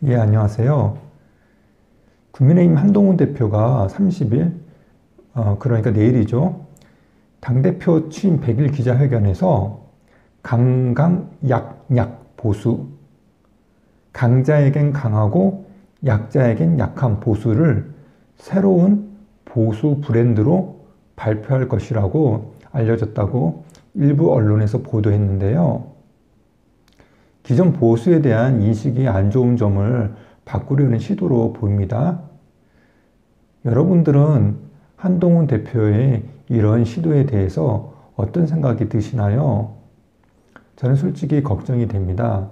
예, 안녕하세요. 국민의힘 한동훈 대표가 30일, 그러니까 내일이죠. 당대표 취임 100일 기자회견에서 강강, 약, 약, 보수, 강자에겐 강하고 약자에겐 약한 보수를 새로운 보수 브랜드로 발표할 것이라고 알려졌다고 일부 언론에서 보도했는데요. 기존 보수에 대한 인식이 안 좋은 점을 바꾸려는 시도로 보입니다. 여러분들은 한동훈 대표의 이런 시도에 대해서 어떤 생각이 드시나요? 저는 솔직히 걱정이 됩니다.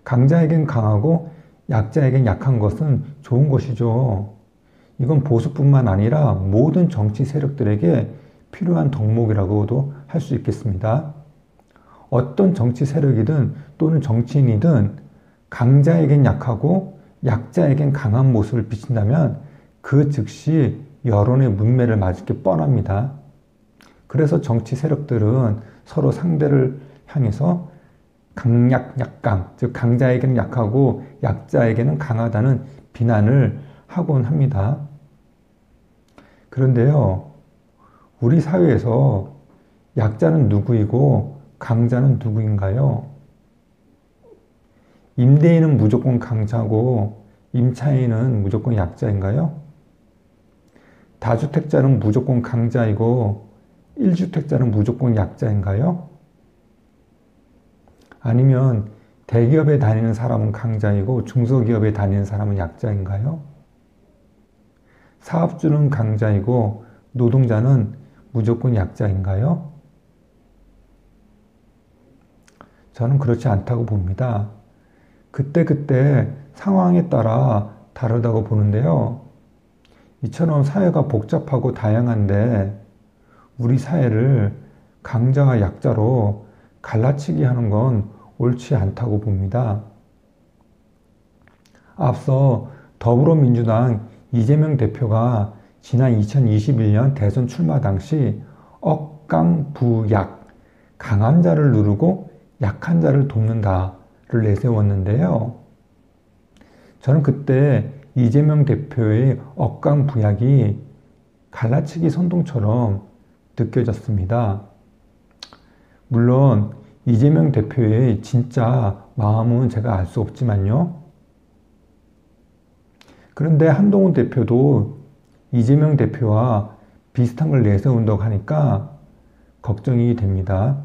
강자에겐 강하고 약자에겐 약한 것은 좋은 것이죠. 이건 보수뿐만 아니라 모든 정치 세력들에게 필요한 덕목이라고도 할 수 있겠습니다. 어떤 정치 세력이든 또는 정치인이든 강자에겐 약하고 약자에겐 강한 모습을 비친다면 그 즉시 여론의 문매를 맞을 게 뻔합니다. 그래서 정치 세력들은 서로 상대를 향해서 강약, 약강, 즉 강자에게는 약하고 약자에게는 강하다는 비난을 하곤 합니다. 그런데요, 우리 사회에서 약자는 누구이고 강자는 누구인가요? 임대인은 무조건 강자고 임차인은 무조건 약자인가요? 다주택자는 무조건 강자이고 1주택자는 무조건 약자인가요? 아니면 대기업에 다니는 사람은 강자이고 중소기업에 다니는 사람은 약자인가요? 사업주는 강자이고 노동자는 무조건 약자인가요? 저는 그렇지 않다고 봅니다. 그때그때 상황에 따라 다르다고 보는데요. 이처럼 사회가 복잡하고 다양한데 우리 사회를 강자와 약자로 갈라치기 하는 건 옳지 않다고 봅니다. 앞서 더불어민주당 이재명 대표가 지난 2021년 대선 출마 당시 억강부약, 강한 자를 누르고 약한 자를 돕는다를 내세웠는데요. 저는 그때 이재명 대표의 억강부약이 갈라치기 선동처럼 느껴졌습니다. 물론 이재명 대표의 진짜 마음은 제가 알 수 없지만요. 그런데 한동훈 대표도 이재명 대표와 비슷한 걸 내세운다고 하니까 걱정이 됩니다.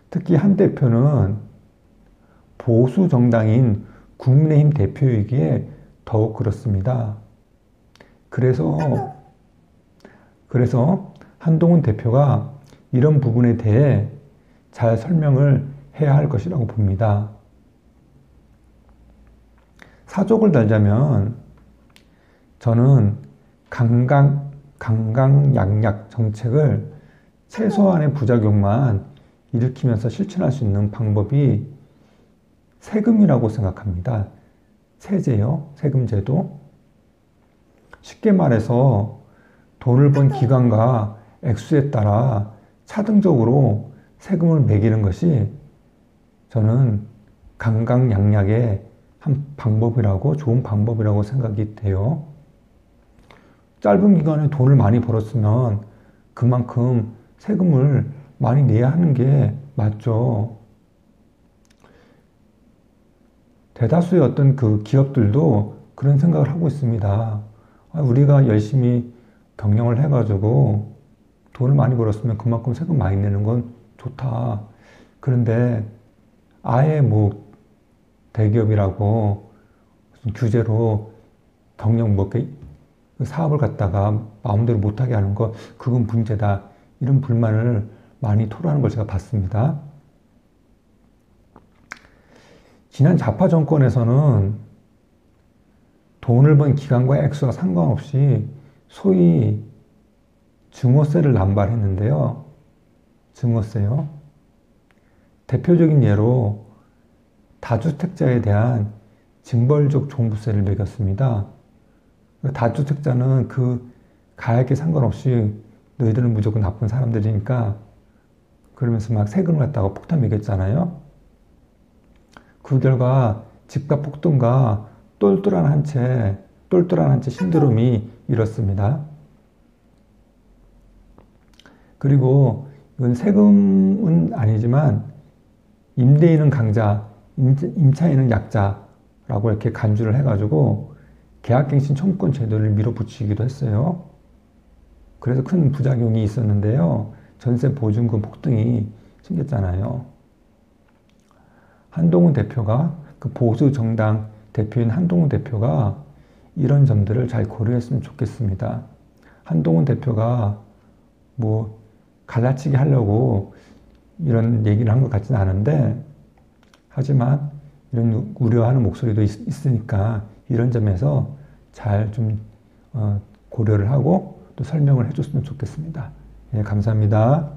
특히 한 대표는 보수 정당인 국민의힘 대표이기에 더욱 그렇습니다. 그래서 한동훈 대표가 이런 부분에 대해 잘 설명을 해야 할 것이라고 봅니다. 사족을 달자면 저는 강강약약 정책을 최소한의 부작용만 일으키면서 실천할 수 있는 방법이 세금이라고 생각합니다. 세제요, 세금제도. 쉽게 말해서 돈을 번 기간과 액수에 따라 차등적으로 세금을 매기는 것이 저는 강강약약의 한 방법이라고, 좋은 방법이라고 생각이 돼요. 짧은 기간에 돈을 많이 벌었으면 그만큼 세금을 많이 내야 하는 게 맞죠. 대다수의 어떤 그 기업들도 그런 생각을 하고 있습니다. 우리가 열심히 경영을 해가지고 돈을 많이 벌었으면 그만큼 세금 많이 내는 건 좋다. 그런데 아예 뭐 대기업이라고 무슨 규제로 경영 뭐 사업을 갖다가 마음대로 못하게 하는 거 그건 문제다. 이런 불만을 많이 토로하는 걸 제가 봤습니다. 지난 좌파 정권에서는 돈을 번 기간과 액수와 상관없이 소위 증오세를 남발했는데요. 증오세요. 대표적인 예로 다주택자에 대한 징벌적 종부세를 매겼습니다. 다주택자는 그 가액에 상관없이 너희들은 무조건 나쁜 사람들이니까 그러면서 막 세금을 갖다가 폭탄 매겼잖아요. 그 결과 집값 폭등과 똘똘한 한 채 신드롬이 일었습니다. 그리고 이건 세금은 아니지만 임대인은 강자, 임차인은 약자라고 이렇게 간주를 해가지고 계약갱신 청구권 제도를 밀어붙이기도 했어요. 그래서 큰 부작용이 있었는데요. 전세 보증금 폭등이 생겼잖아요. 한동훈 대표가 그 보수 정당 대표인 한동훈 대표가 이런 점들을 잘 고려했으면 좋겠습니다. 한동훈 대표가 뭐 갈라치기 하려고 이런 얘기를 한 것 같지는 않은데, 하지만 이런 우려하는 목소리도 있으니까 이런 점에서 잘 좀 고려를 하고 또 설명을 해줬으면 좋겠습니다. 예, 감사합니다.